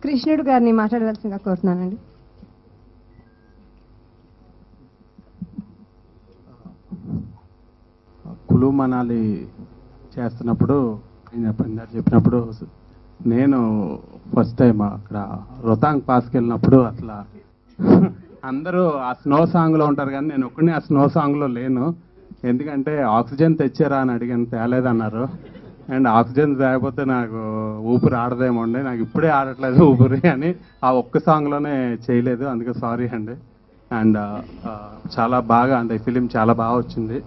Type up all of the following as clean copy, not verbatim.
కృష్ణుడు గారిని మాట్లాడవలసిందిగా కోరుతున్నానండి. కులు మనాలి చేస్తున్నప్పుడు చెప్పినప్పుడు నేను ఫస్ట్ టైం అక్కడ రొతాంగ్ పాస్కి వెళ్ళినప్పుడు అట్లా అందరూ ఆ స్నో సాంగ్లో ఉంటారు, కానీ నేను ఒక్కడిని ఆ స్నో సాంగ్లో లేను. ఎందుకంటే ఆక్సిజన్ తెచ్చారా అని అడిగాను, తేలేదన్నారు. అండ్ ఆక్సిజన్ తేకపోతే నాకు ఊపిరి ఆడదేమో అండి, నాకు ఇప్పుడే ఆడట్లేదు ఊపిరి అని ఆ ఒక్క సాంగ్లోనే చేయలేదు, అందుకే సారీ అండి. అండ్ చాలా బాగా అంటే ఈ ఫిలిం చాలా బాగా వచ్చింది.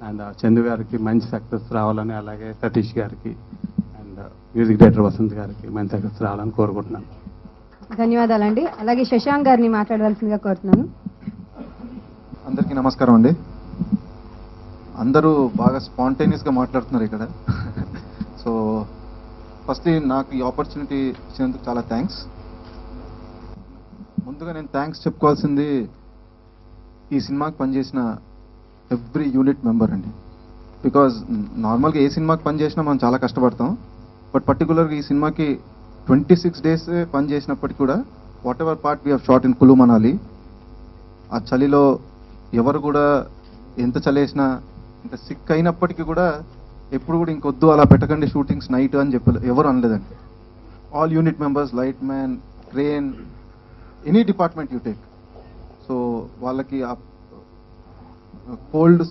అండ్ చందు గారికి మంచి సక్సెస్ రావాలని, అలాగే సతీష్ గారికి అండ్ మ్యూజిక్ డైరెక్టర్ వసంత్ గారికి మంచి సక్సెస్ రావాలని కోరుకుంటున్నాను. ధన్యవాదాలండి. అలాగే శశాంక్ గారిని మాట్లాడవలసిందిగా కోరుతున్నాను. అందరికీ నమస్కారం అండి. అందరూ బాగా స్పాంటేనియస్గా మాట్లాడుతున్నారు ఇక్కడ. సో ఫస్ట్లీ నాకు ఈ ఆపర్చునిటీ ఇచ్చినందుకు చాలా థ్యాంక్స్. ముందుగా నేను థ్యాంక్స్ చెప్పుకోవాల్సింది ఈ సినిమాకి పనిచేసిన ఎవ్రీ యూనిట్ మెంబర్ అండి. బికాజ్ నార్మల్గా ఏ సినిమాకి పనిచేసినా మనం చాలా కష్టపడతాం, బట్ పర్టికులర్గా ఈ సినిమాకి 26 days పనిచేసినప్పటికీ కూడా whatever part we have shot in Kullu Manali, ఆ చలిలో ఎవరు కూడా ఎంత చలేసినా ఇంత సిక్ అయినప్పటికీ కూడా ఎప్పుడు కూడా ఇంకొద్దు అలా పెట్టకండి షూటింగ్స్ నైట్ అని ఎవరు అనలేదండి. All unit members, light man, crane, any department you take, so వాళ్ళకి కోల్డ్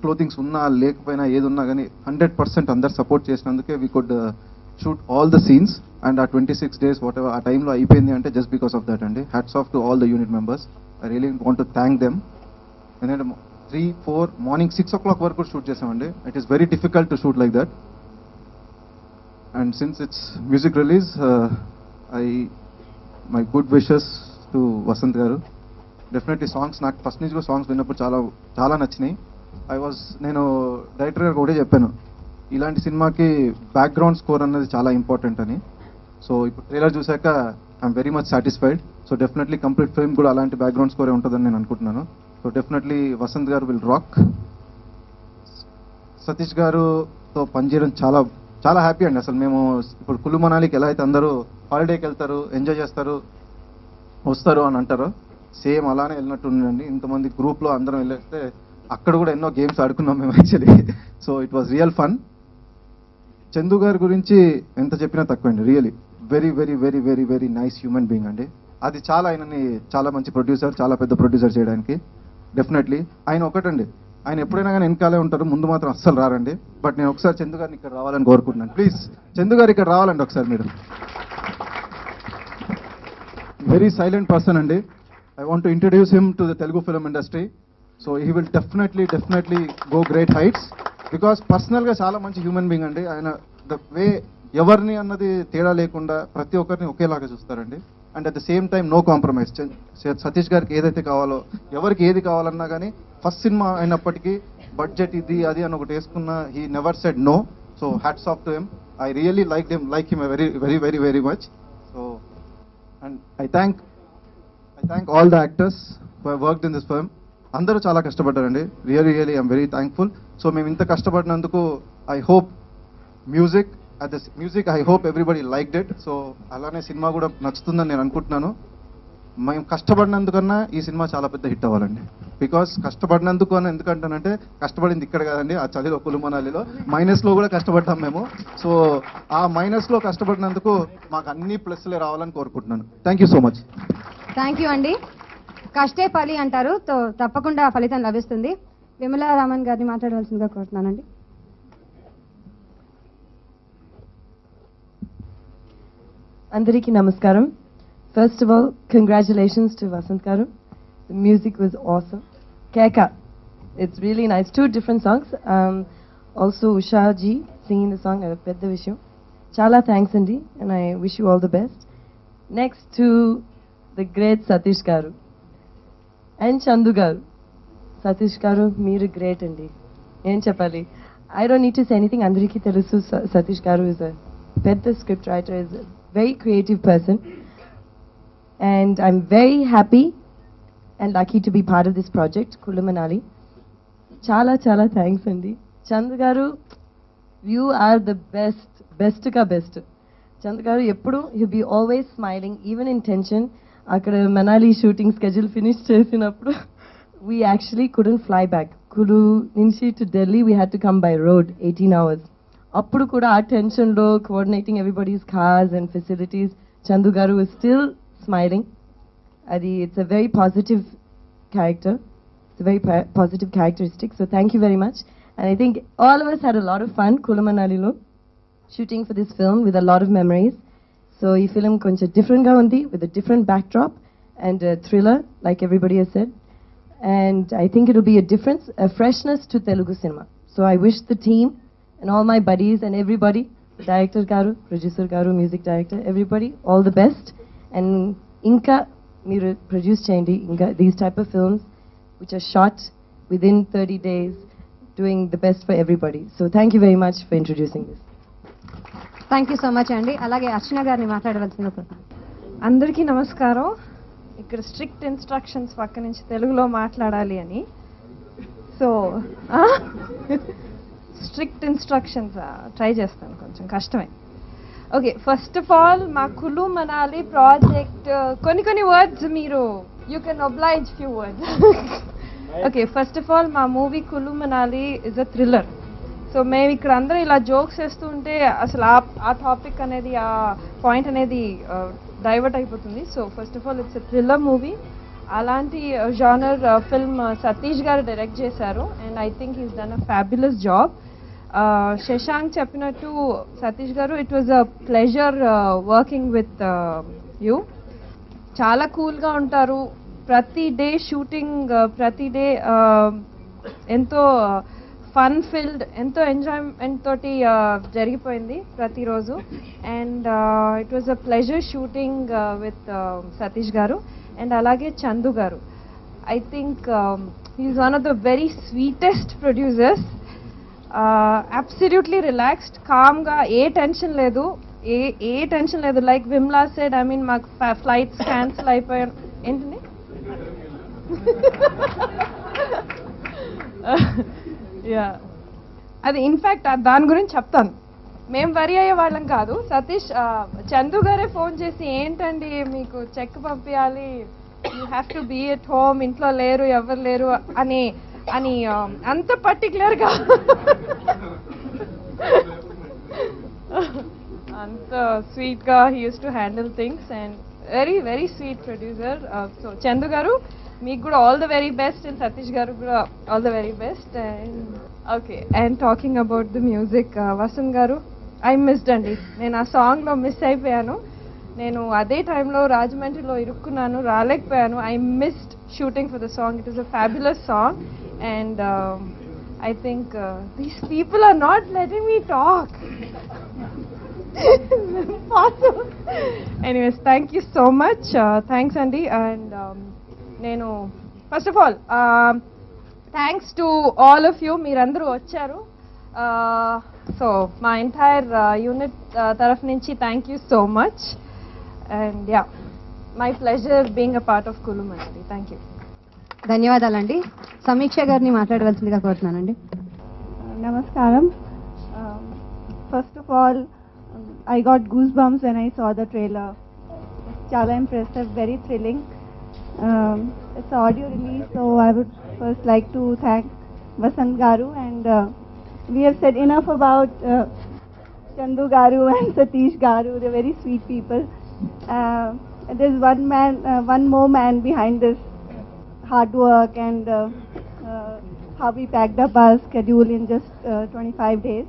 క్లోతింగ్స్ ఉన్నా లేకపోయినా ఏది ఉన్నా కానీ 100% అందరు సపోర్ట్ చేసినందుకే we could shoot all the scenes. And ఆ 26 days వాట్ ఎవర్ ఆ టైంలో అయిపోయింది అంటే జస్ట్ బికాస్ ఆఫ్ దట్ అండి. Hats off to all the unit members. I really want to thank them. ఎందుకంటే 3-4 మార్నింగ్ 6 o'clock వరకు కూడా షూట్ చేసామండి. It is very difficult to shoot like that. And since it's music release, my good wishes to Vasant గారు. Definitely songs నాకు first నుంచి కూడా songs విన్నప్పుడు చాలా చాలా నచ్చినాయి. నేను డైరెక్టర్ గారికి ఒకటే చెప్పాను, ఇలాంటి సినిమాకి బ్యాక్గ్రౌండ్ స్కోర్ అన్నది చాలా ఇంపార్టెంట్ అని. సో ఇప్పుడు ట్రైలర్ చూశాక I'm very much satisfied. So definitely complete film కూడా అలాంటి బ్యాక్గ్రౌండ్ స్కోరే ఉంటుందని నేను అనుకుంటున్నాను. సో డెఫినెట్లీ వసంత్ గారు విల్ రాక్. సతీష్ గారుతో పనిచేయడం చాలా చాలా హ్యాపీ అండి. అసలు మేము ఇప్పుడు కులు మనాలికి ఎలా అయితే అందరూ హాలిడేకి వెళ్తారు, ఎంజాయ్ చేస్తారు, వస్తారు అని అంటారో సేమ్ అలానే వెళ్ళినట్టు ఉండండి. ఇంతమంది గ్రూప్లో అందరం వెళ్ళేస్తే అక్కడ కూడా ఎన్నో గేమ్స్ ఆడుకున్నాం మేము actually. So it was real fun. Chandu గారి గురించి ఎంత చెప్పినా తక్కువండి. Really very very very very very nice human being అండి. అది చాలా ఆయనని చాలా మంచి ప్రొడ్యూసర్, చాలా పెద్ద ప్రొడ్యూసర్ చేయడానికి. డెఫినెట్లీ ఆయన ఒకటండి, ఆయన ఎప్పుడైనా కానీ వెనకాలే ఉంటారు, ముందు మాత్రం అస్సలు రారండి. బట్ నేను ఒకసారి చందు గారిని ఇక్కడ రావాలని కోరుకుంటున్నాను. ప్లీజ్ చందు గారు ఇక్కడ రావాలండి ఒకసారి మీరు. వెరీ సైలెంట్ పర్సన్ అండి. I want to introduce him to the Telugu film industry. So he will definitely go great heights because personally చాలా మంచి హ్యూమన్ బీయింగ్ అండి. ఆయన ద వే ఎవరిని అన్నది తేడా లేకుండా ప్రతి ఒక్కరిని ఒకేలాగా చూస్తారండి. And at the same time no compromise. Satish గారికి ఏదైతే కావాలో, ఎవరికి ఏది కావాలన్నా కానీ ఫస్ట్ సినిమా అయినప్పటికీ బడ్జెట్ ఇది అది అని ఒకటి వేసుకున్న he never said no. So hats off to him. I really like him very very very very much. So and I thank all the actors who have worked in this film. అందరూ చాలా కష్టపడ్డారండి. Really I'm very thankful. So మేము ఇంత కష్టపడినందుకు I hope music I hope everybody liked it. So అలానే సినిమా కూడా నచ్చుతుందని నేను అనుకుంటున్నాను. మేము కష్టపడినందుకన్నా ఈ సినిమా చాలా పెద్ద హిట్ అవ్వాలండి. బికాస్ కష్టపడినందుకు అని ఎందుకంటానంటే కష్టపడింది ఇక్కడ కాదండి, ఆ చలిలో కులు మనాలిలో మైనస్లో కూడా కష్టపడ్డాం మేము. సో ఆ మైనస్లో కష్టపడినందుకు మాకు అన్ని ప్లస్లే రావాలని కోరుకుంటున్నాను. Thank you so much. Thank you అండి. కష్టే ఫలి అంటారు, తప్పకుండా ఫలితం లభిస్తుంది. విమలా రామన్ గారిని మాట్లాడవలసిందిగా కోరుతున్నానండి. అందరికీ నమస్కారం. First of all, congratulations to Vasant Garu. The music was awesome. Keka, it's really nice. 2 different songs. Also Usha ji singing the song, Pedda Vishayam. Chala thanks Andi, and I wish you all the best. Next to the great Satish Garu and Chandu Garu. Satish Garu, మీరు great Andi. ఏం చెప్పాలి? I don't need to say anything. అందరికీ తెలుసు Satish Garu is a pedda script writer, is a very creative person. And I'm very happy and lucky to be part of this project, Kulu Manali. Chala thanks Andi. Chandu Garu, you are the best ka best. Chand గారు ఎప్పుడు he be always smiling even in tension. అక్కడ Manali shooting schedule finish చేసినప్పుడు we actually couldn't fly back. Kulu నుంచి to Delhi we had to come by road 18 hours. అప్పుడు కూడా ఆ టెన్షన్లో coordinating everybody's cars and facilities, Chandu garu was still smiling. అది it's a very positive character. It's a very positive characteristic. So thank you very much. And I think all of us had a lot of fun Kulu Manalilo shooting for this film with a lot of memories. So ఈ film కొంచెం different గా ఉంది with a different backdrop and a thriller like everybody has said. And I think it will be a difference, a freshness to Telugu cinema. So I wish the team and all my buddies and everybody, director garu, producer garu, music director, everybody, all the best. And inka meer produce cheyandi inka these type of films which are shot within 30 days, doing the best for everybody. So thank you very much for introducing this. Thank you so much అండి. అలాగే అర్చన గారిని మాట్లాడవలసిందిగా కోరుతున్నాను. అందరికీ నమస్కారం. ఇక్కడ strict instructions పక్క నుంచి తెలుగులో మాట్లాడాలి అని. సో స్ట్రిక్ట్ ఇన్స్ట్రక్షన్స్ ట్రై చేస్తాను, కొంచెం కష్టమే. ఓకే, ఫస్ట్ ఆఫ్ ఆల్ మా కులు మనాలి ప్రాజెక్ట్ కొన్ని వర్డ్స్ మీరు you can oblige few words. Okay, first of all మా movie Kullu Manali is a thriller. So మేము ఇక్కడ అందరూ ఇలా జోక్స్ వేస్తూ ఉంటే అసలు ఆ టాపిక్ అనేది, ఆ పాయింట్ అనేది డైవర్ట్ అయిపోతుంది. So first of all it's a thriller movie. అలాంటి జానర్ ఫిల్మ్ సతీష్ గారు డైరెక్ట్ చేశారు and I think he's done a fabulous job. Shashank చెప్పినట్టు సతీష్ గారు, it was a pleasure working with you. చాలా కూల్గా ఉంటారు. ప్రతి డే షూటింగ్, ప్రతి డే ఎంతో ఫన్ ఫిల్డ్, ఎంతో ఎంజాయ్మెంట్ తోటి జరిగిపోయింది ప్రతిరోజు. And it was a pleasure shooting with Satish గారు. అండ్ అలాగే చందు గారు, I think he's one of the very sweetest producers. Absolutely relaxed, కామ్గా, ఏ టెన్షన్ లేదు, ఏ టెన్షన్ లేదు. Like Vimla said, I mean మాకు ఫ్లైట్స్ క్యాన్సిల్ అయిపోయాను. ఏంటండి? యా, అది ఇన్ఫ్యాక్ట్ దాని గురించి చెప్తాను. మేము వరి అయ్యే వాళ్ళం కాదు. సతీష్, చందు గారే ఫోన్ చేసి, ఏంటండి మీకు చెక్ పంపించాలి, you have to be at home, ఇంట్లో లేరు, ఎవరు లేరు అని అంత పర్టికులర్గా, అంత స్వీట్గా he uses to handle things and very very sweet producer. So Chandu garu మీకు కూడా all the very best and Satish garu కూడా all the very best. And okay, and talking about the music, Vasanth garu, I missed అండి. నేను ఆ సాంగ్లో మిస్ అయిపోయాను. నేను అదే టైంలో రాజమండ్రిలో ఇరుక్కున్నాను, రాలేకపోయాను. I missed shooting for the song. It is a fabulous song and I think these people are not letting me talk. Anyways, thank you so much. Thanks అండి. అండ్ నేను first of all thanks to all of you, మీరందరూ వచ్చారు. So మా entire unit తరఫు నుంచి thank you so much. And yeah, my pleasure being a part of Kullu Manali. Thank you. ధన్యవాదాలండి. సమీక్ష గారిని మాట్లాడవలసిందిగా కోరుతున్నానండి. Namaskaram. First of all, I got goosebumps when I saw the trailer. It's chala impressive, very thrilling. It's an audio release, so I would first like to thank Vasant Garu, and we have said enough about Chandu Garu and Satish Garu. They're very sweet people. There's one more man behind this hard work and how we packed up our schedule in just 25 days.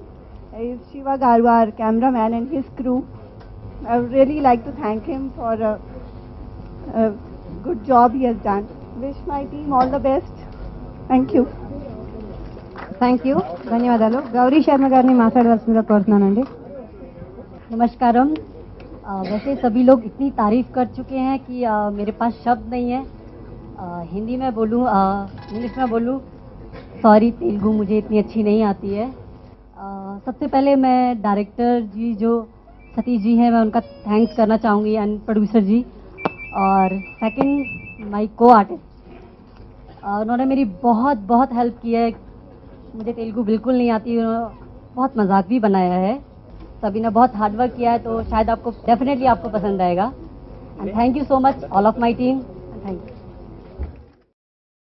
Is Shiva Garu, our cameraman, and his crew. I would really like to thank him for a good job he has done. Wish my team all the best. Thank you. Thank you, ధన్యవాదాలు. గౌరీ శర్మ గారిని మాట్లాడవలసిందిగా కోరుతున్నానండి. नमस्कारम. वैसे सभी लोग इतनी तारीफ कर चुके हैं कि मेरे पास शब्द नहीं है. हिंदी में बोलूँ, इंग्लिश में बोलूँ, सॉरी, तेलुगु मुझे इतनी अच्छी नहीं आती है. सबसे पहले मैं डायरेक्टर जी जो सतीश जी हैं, मैं उनका थैंक्स करना चाहूँगी, एंड प्रोड्यूसर जी. और सेकंड, माय को आर्टिस्ट, उन्होंने मेरी बहुत बहुत हेल्प की है. मुझे तेलुगु बिल्कुल नहीं आती, बहुत मजाक भी बनाया है. सभी ने बहुत हार्ड वर्क किया है, तो शायद आपको डेफिनेटली आपको पसंद आएगा। And thank you so much all of my team, thank you.